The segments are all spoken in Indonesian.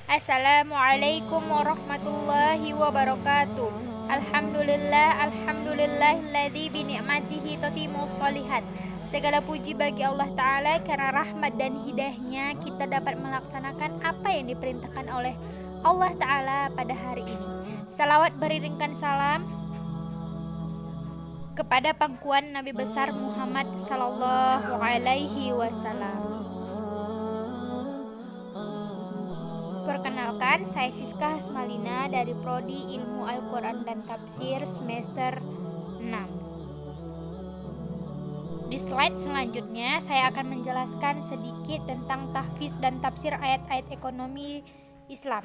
Assalamualaikum warahmatullahi wabarakatuh. Alhamdulillahilladzi bi ni'matihi tatimmus shalihat. Segala puji bagi Allah Ta'ala karena rahmat dan hidayahnya kita dapat melaksanakan apa yang diperintahkan oleh Allah Ta'ala pada hari ini. Salawat beriringkan salam kepada pangkuan Nabi besar Muhammad sallallahu alaihi wasallam. Perkenalkan, saya Siska Hasmalina dari Prodi Ilmu Al-Quran dan Tafsir semester 6. Di slide selanjutnya, saya akan menjelaskan sedikit tentang tahfiz dan tafsir ayat-ayat ekonomi Islam.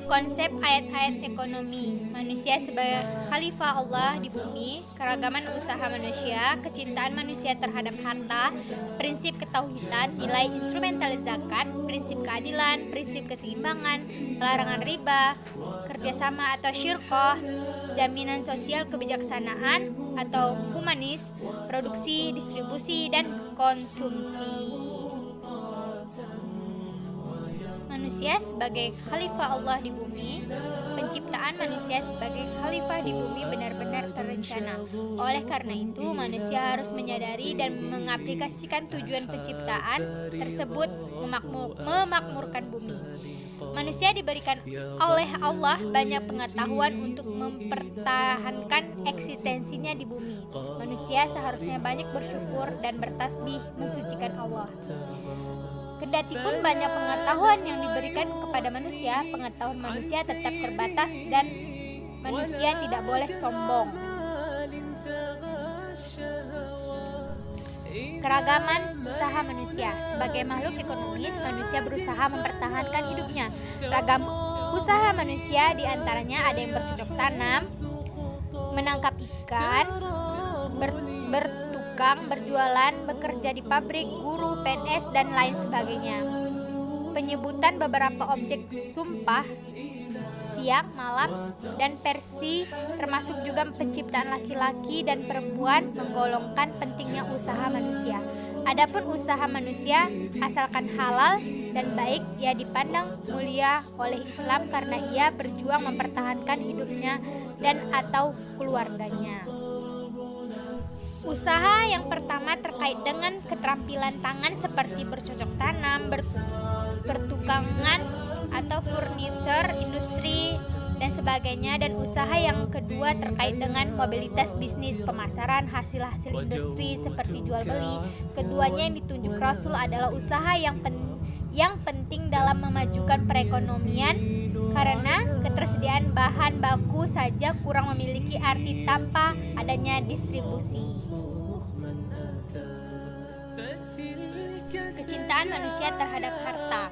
Konsep ayat-ayat ekonomi, manusia sebagai khalifah Allah di bumi, keragaman usaha manusia, kecintaan manusia terhadap harta, prinsip ketauhidan, nilai instrumental zakat, prinsip keadilan, prinsip keseimbangan, pelarangan riba, kerjasama atau syirkoh, jaminan sosial kebijaksanaan atau humanis, produksi, distribusi, dan konsumsi. Manusia sebagai khalifah Allah di bumi, penciptaan manusia sebagai khalifah di bumi benar-benar terencana. Oleh karena itu, manusia harus menyadari dan mengaplikasikan tujuan penciptaan tersebut memakmurkan bumi. Manusia diberikan oleh Allah banyak pengetahuan untuk mempertahankan eksistensinya di bumi. Manusia seharusnya banyak bersyukur dan bertasbih mensucikan Allah. Kendati pun banyak pengetahuan yang diberikan kepada manusia, pengetahuan manusia tetap terbatas dan manusia tidak boleh sombong. Keragaman usaha manusia. Sebagai makhluk ekonomis, manusia berusaha mempertahankan hidupnya. Ragam usaha manusia diantaranya ada yang bercocok tanam, menangkap ikan, bertukang, berjualan, bekerja di pabrik, guru, PNS, dan lain sebagainya. Penyebutan beberapa objek sumpah, siang, malam, dan versi termasuk juga penciptaan laki-laki dan perempuan menggolongkan pentingnya usaha manusia. Adapun usaha manusia asalkan halal dan baik, ia dipandang mulia oleh Islam karena ia berjuang mempertahankan hidupnya dan atau keluarganya. Usaha yang pertama terkait dengan keterampilan tangan seperti bercocok tanam, pertukangan atau furniture, industri, dan sebagainya. Dan usaha yang kedua terkait dengan mobilitas bisnis, pemasaran hasil-hasil industri seperti jual beli. Keduanya yang ditunjuk Rasul adalah usaha yang penting dalam memajukan perekonomian karena ketersediaan bahan baku saja kurang memiliki arti tanpa adanya distribusi. Kecintaan manusia terhadap harta.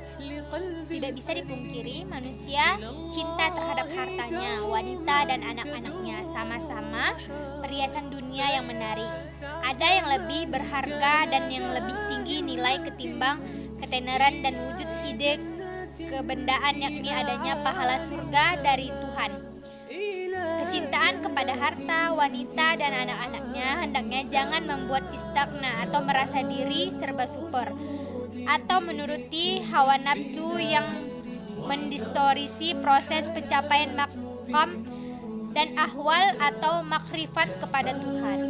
Tidak bisa dipungkiri, manusia cinta terhadap hartanya, wanita dan anak-anaknya, sama-sama perhiasan dunia yang menarik. Ada yang lebih berharga dan yang lebih tinggi nilai ketimbang ketenaran dan wujud ide kebendaan, yakni adanya pahala surga dari Tuhan. Kecintaan kepada harta, wanita, dan anak-anaknya hendaknya jangan membuat istagna atau merasa diri serba super atau menuruti hawa nafsu yang mendistorisi proses pencapaian maqam dan ahwal atau makrifat kepada Tuhan.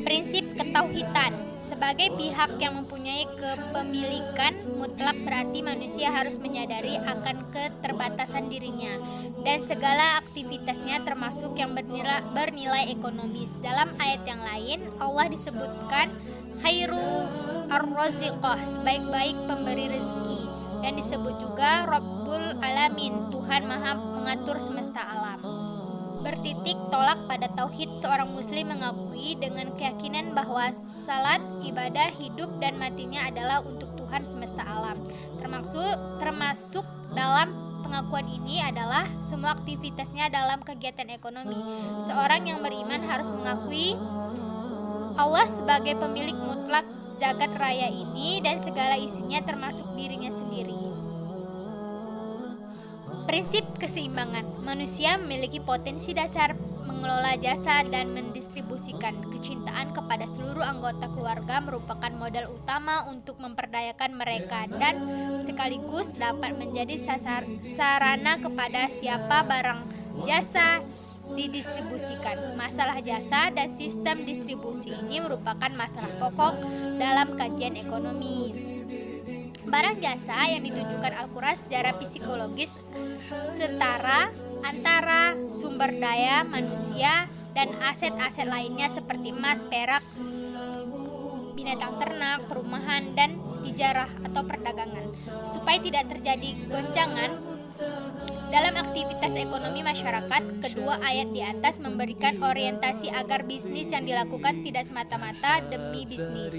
Prinsip ketauhidan. Sebagai pihak yang mempunyai kepemilikan mutlak berarti manusia harus menyadari akan keterbatasan dirinya dan segala aktivitasnya termasuk yang bernilai ekonomis. Dalam ayat yang lain Allah disebutkan khairu ar-raziqah, sebaik-baik pemberi rezeki, dan disebut juga Rabbul Alamin, Tuhan Maha Pengatur semesta alam. Bertitik tolak pada tauhid, seorang muslim mengakui dengan keyakinan bahwa salat, ibadah, hidup dan matinya adalah untuk Tuhan semesta alam. Termasuk dalam pengakuan ini adalah semua aktivitasnya dalam kegiatan ekonomi. Seorang yang beriman harus mengakui Allah sebagai pemilik mutlak jagat raya ini dan segala isinya termasuk dirinya sendiri. Prinsip keseimbangan. Manusia memiliki potensi dasar mengelola jasa dan mendistribusikan. Kecintaan kepada seluruh anggota keluarga merupakan modal utama untuk memperdayakan mereka dan sekaligus dapat menjadi sarana kepada siapa barang jasa didistribusikan. Masalah jasa dan sistem distribusi ini merupakan masalah pokok dalam kajian ekonomi. Barang jasa yang ditunjukkan Al-Quran secara psikologis setara antara sumber daya manusia dan aset-aset lainnya seperti emas, perak, binatang ternak, perumahan, dan tijarah atau perdagangan. Supaya tidak terjadi goncangan dalam aktivitas ekonomi masyarakat, kedua ayat di atas memberikan orientasi agar bisnis yang dilakukan tidak semata-mata demi bisnis.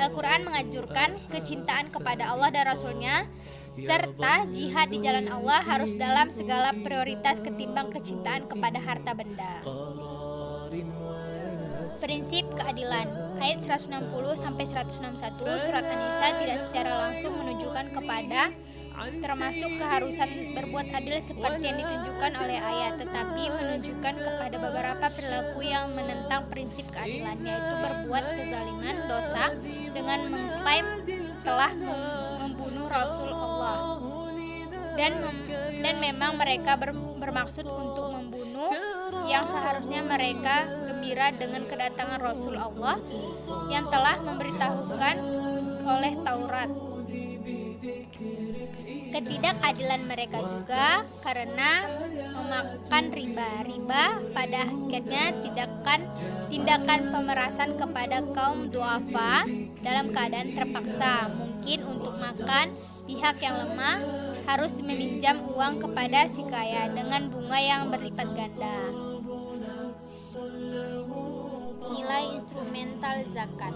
Al-Quran menganjurkan kecintaan kepada Allah dan Rasul-Nya serta jihad di jalan Allah harus dalam segala prioritas ketimbang kecintaan kepada harta benda. Prinsip keadilan ayat 160-161 surat An-Nisa tidak secara langsung menunjukkan kepada termasuk keharusan berbuat adil seperti yang ditunjukkan oleh ayat, tetapi menunjukkan kepada beberapa perilaku yang menentang prinsip keadilan, yaitu berbuat kezaliman, dosa dengan mengklaim telah membunuh Rasul Allah dan memang mereka bermaksud untuk membunuh yang seharusnya mereka gembira dengan kedatangan Rasul Allah yang telah memberitahukan oleh Taurat. Ketidakadilan mereka juga karena memakan riba. Riba pada akhirnya tindakan pemerasan kepada kaum duafa dalam keadaan terpaksa. Mungkin untuk makan, pihak yang lemah harus meminjam uang kepada si kaya dengan bunga yang berlipat ganda. Nilai instrumental zakat.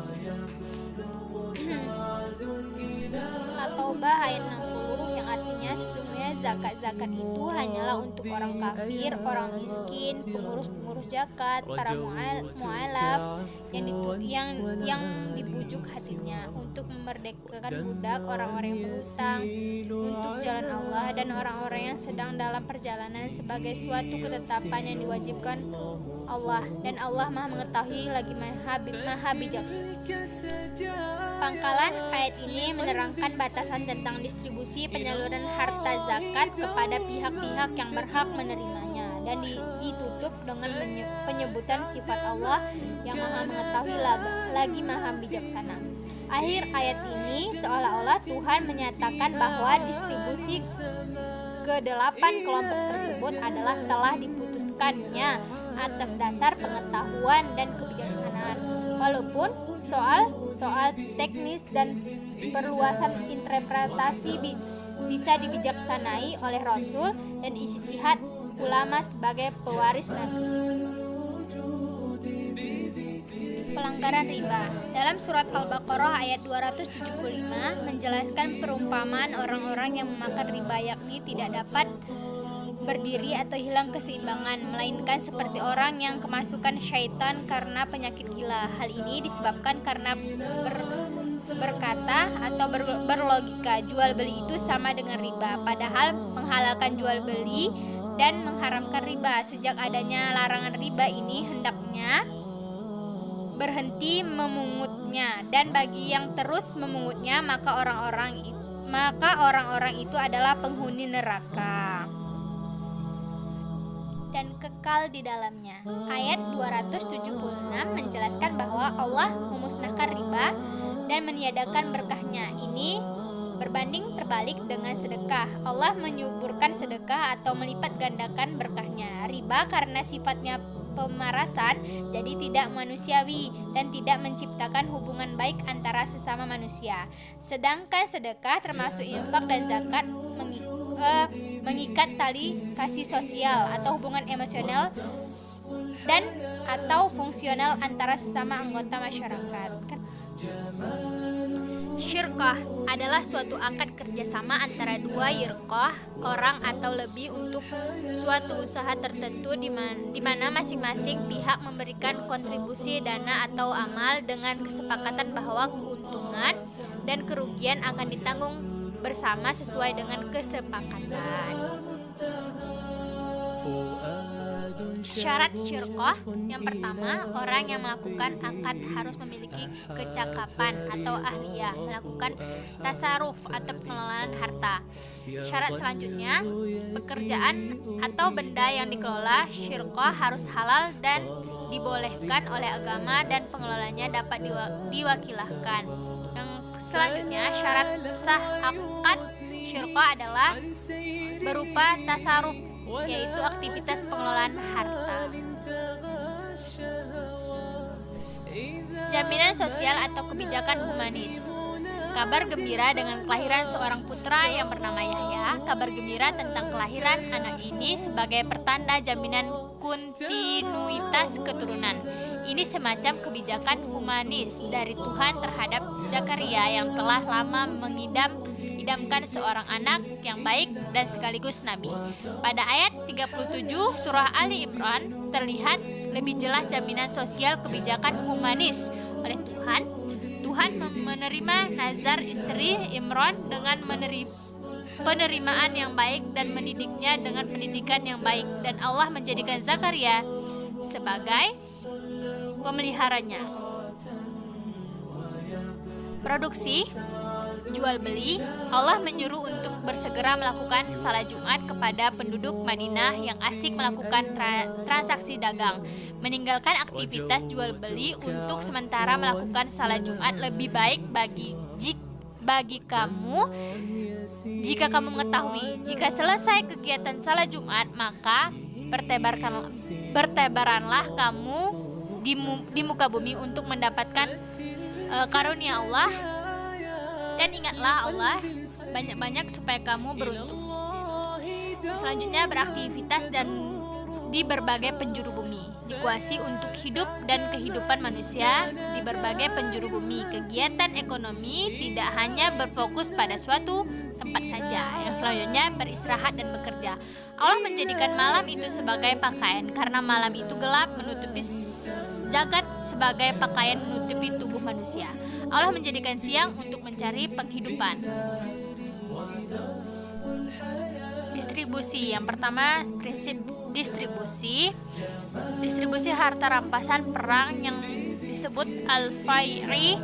At-Taubah ayat 60 yang artinya sesungguhnya zakat itu hanyalah untuk orang kafir, orang miskin, pengurus zakat, para mu'alaf yang dibujuk hatinya, untuk memerdekakan budak, orang-orang yang berhutang untuk jalan Allah, dan orang-orang yang sedang dalam perjalanan sebagai suatu ketetapan yang diwajibkan Allah, dan Allah Maha mengetahui lagi Maha bijaksana. Pangkalan ayat ini menerangkan batasan tentang distribusi penyaluran harta zakat kepada pihak-pihak yang berhak menerimanya, dan ditutup dengan penyebutan sifat Allah yang Maha mengetahui lagi Maha bijaksana. Akhir ayat ini seolah-olah Tuhan menyatakan bahwa distribusi ke-8 kelompok tersebut adalah telah diputuskannya atas dasar pengetahuan dan kebijaksanaan. Walaupun soal teknis dan perluasan interpretasi bisa dibijaksanai oleh Rasul dan ijtihad ulama sebagai pewaris Nabi. Pelanggaran riba. Dalam surat Al-Baqarah ayat 275 menjelaskan perumpamaan orang-orang yang memakan riba, yakni tidak dapat berdiri atau hilang keseimbangan, melainkan seperti orang yang kemasukan syaitan karena penyakit gila. Hal ini disebabkan karena berkata atau berlogika jual beli itu sama dengan riba, padahal menghalalkan jual beli dan mengharamkan riba. Sejak adanya larangan riba ini hendaknya berhenti memungutnya, dan bagi yang terus memungutnya maka orang-orang itu adalah penghuni neraka dan kekal di dalamnya. Ayat 276 menjelaskan bahwa Allah memusnahkan riba dan meniadakan berkahnya. Ini berbanding terbalik dengan sedekah. Allah menyuburkan sedekah atau melipat gandakan berkahnya. Riba karena sifatnya pemerasan jadi tidak manusiawi dan tidak menciptakan hubungan baik antara sesama manusia. Sedangkan sedekah termasuk infak dan zakat mengikat tali kasih sosial atau hubungan emosional dan atau fungsional antara sesama anggota masyarakat. Syirkah adalah suatu akad kerjasama antara dua yirqah, orang atau lebih, untuk suatu usaha tertentu di mana masing-masing pihak memberikan kontribusi dana atau amal dengan kesepakatan bahwa keuntungan dan kerugian akan ditanggung bersama sesuai dengan kesepakatan. Syarat syirqah yang pertama, orang yang melakukan akad harus memiliki kecakapan atau ahliyah melakukan tasarruf atau pengelolaan harta. Syarat selanjutnya, pekerjaan atau benda yang dikelola syirqah harus halal dan dibolehkan oleh agama dan pengelolanya dapat diwakilkan. Yang selanjutnya, syarat sah akad syirqah adalah berupa tasarruf, yaitu aktivitas pengelolaan harta. Jaminan sosial atau kebijakan humanis. Kabar gembira dengan kelahiran seorang putra yang bernama Yahya. Kabar gembira tentang kelahiran anak ini sebagai pertanda jaminan kontinuitas keturunan. Ini semacam kebijakan humanis dari Tuhan terhadap Zakaria yang telah lama idamkan seorang anak yang baik dan sekaligus nabi. Pada ayat 37 surah Ali Imran terlihat lebih jelas jaminan sosial kebijakan humanis oleh Tuhan. Tuhan menerima nazar istri Imran dengan penerimaan yang baik dan mendidiknya dengan pendidikan yang baik, dan Allah menjadikan Zakaria sebagai pemeliharanya. Produksi jual beli, Allah menyuruh untuk bersegera melakukan salat Jumat kepada penduduk Madinah yang asik melakukan transaksi dagang, meninggalkan aktivitas jual beli untuk sementara melakukan salat Jumat lebih baik bagi kamu jika kamu mengetahui jika selesai kegiatan salat Jumat maka bertebaranlah kamu di muka bumi untuk mendapatkan karunia Allah. Dan ingatlah Allah banyak-banyak supaya kamu beruntung. Selanjutnya, beraktivitas dan di berbagai penjuru bumi, dikuasai untuk hidup dan kehidupan manusia di berbagai penjuru bumi. Kegiatan ekonomi tidak hanya berfokus pada suatu tempat saja. Yang selanjutnya, beristirahat dan bekerja. Allah menjadikan malam itu sebagai pakaian karena malam itu gelap menutupi jagat sebagai pakaian menutupi tubuh manusia. Allah menjadikan siang untuk mencari penghidupan. Distribusi. Yang pertama, prinsip distribusi. Distribusi harta rampasan perang yang disebut al-fai'i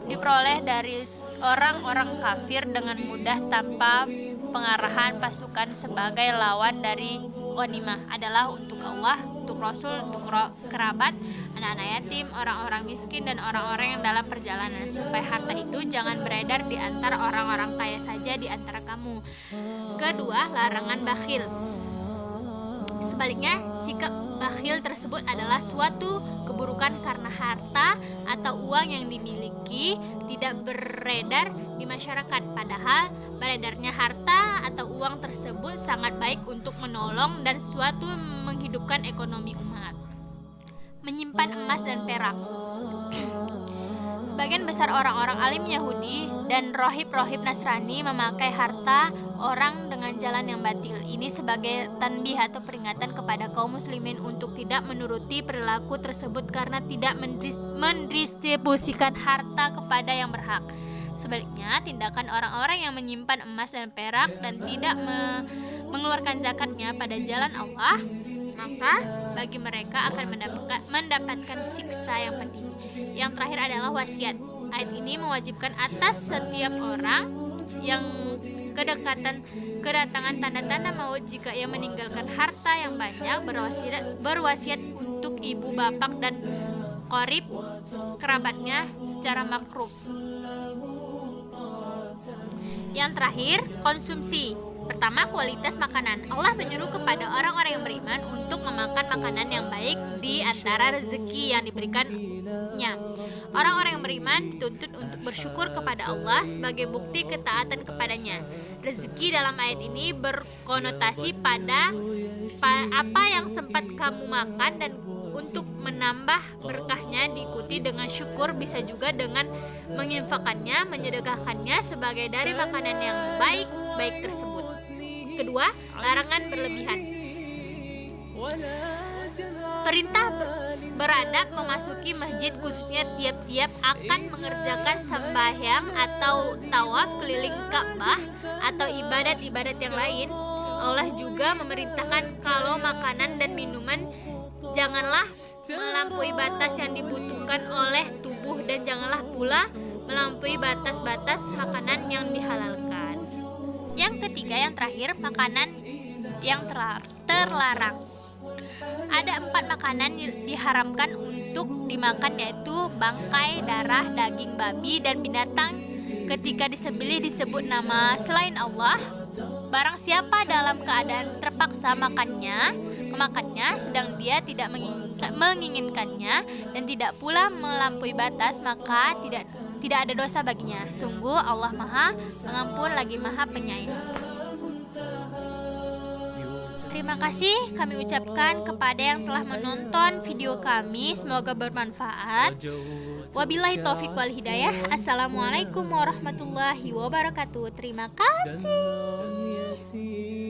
diperoleh dari orang-orang kafir dengan mudah tanpa pengarahan pasukan sebagai lawan dari ghanimah adalah untuk Allah, untuk Rasul, untuk kerabat, anak-anak yatim, orang-orang miskin, dan orang-orang yang dalam perjalanan, supaya harta itu jangan beredar di antara orang-orang kaya saja di antara kamu. Kedua, larangan bakhil. Sebaliknya, sikap bakhil tersebut adalah suatu keburukan karena harta atau uang yang dimiliki tidak beredar di masyarakat, padahal beredarnya harta atau uang tersebut sangat baik untuk menolong dan suatu menghidupkan ekonomi umat. Menyimpan emas dan perak. Sebagian besar orang-orang alim Yahudi dan rohib-rohib Nasrani memakai harta orang dengan jalan yang batil. Ini sebagai tanbih atau peringatan kepada kaum muslimin untuk tidak menuruti perilaku tersebut karena tidak mendistribusikan harta kepada yang berhak. Sebaliknya, tindakan orang-orang yang menyimpan emas dan perak dan tidak mengeluarkan zakatnya pada jalan Allah, maka bagi mereka akan mendapatkan siksa yang pedih. Yang terakhir adalah wasiat. Ayat ini mewajibkan atas setiap orang yang kedatangan tanda-tanda maut jika ia meninggalkan harta yang banyak berwasiat untuk ibu, bapak, dan qarib kerabatnya secara makruf. Yang terakhir, konsumsi. Pertama, kualitas makanan. Allah menyuruh kepada orang-orang yang beriman untuk memakan makanan yang baik di antara rezeki yang diberikannya. Orang-orang yang beriman dituntut untuk bersyukur kepada Allah sebagai bukti ketaatan kepadanya. Rezeki dalam ayat ini berkonotasi pada apa yang sempat kamu makan, dan untuk menambah berkahnya diikuti dengan syukur, bisa juga dengan menginfakkannya, menyedekahkannya sebagai dari makanan yang baik tersebut. Kedua, larangan berlebihan. Perintah beradab memasuki masjid, khususnya tiap-tiap akan mengerjakan sembahyang atau tawaf keliling Ka'bah atau ibadat-ibadat yang lain. Allah juga memerintahkan kalau makanan dan minuman janganlah melampaui batas yang dibutuhkan oleh tubuh dan janganlah pula melampaui batas-batas makanan yang dihalalkan. Yang ketiga, yang terakhir, makanan yang terlarang. Ada 4 makanan yang diharamkan untuk dimakan, yaitu bangkai, darah, daging babi, dan binatang ketika disembelih disebut nama selain Allah. Barang siapa dalam keadaan terpaksa memakannya sedang dia tidak menginginkannya dan tidak pula melampaui batas, maka tidak ada dosa baginya. Sungguh Allah Maha Pengampun lagi Maha Penyayang. Terima kasih kami ucapkan kepada yang telah menonton video kami. Semoga bermanfaat. Wabillahi taufik wal hidayah. Assalamualaikum warahmatullahi wabarakatuh. Terima kasih.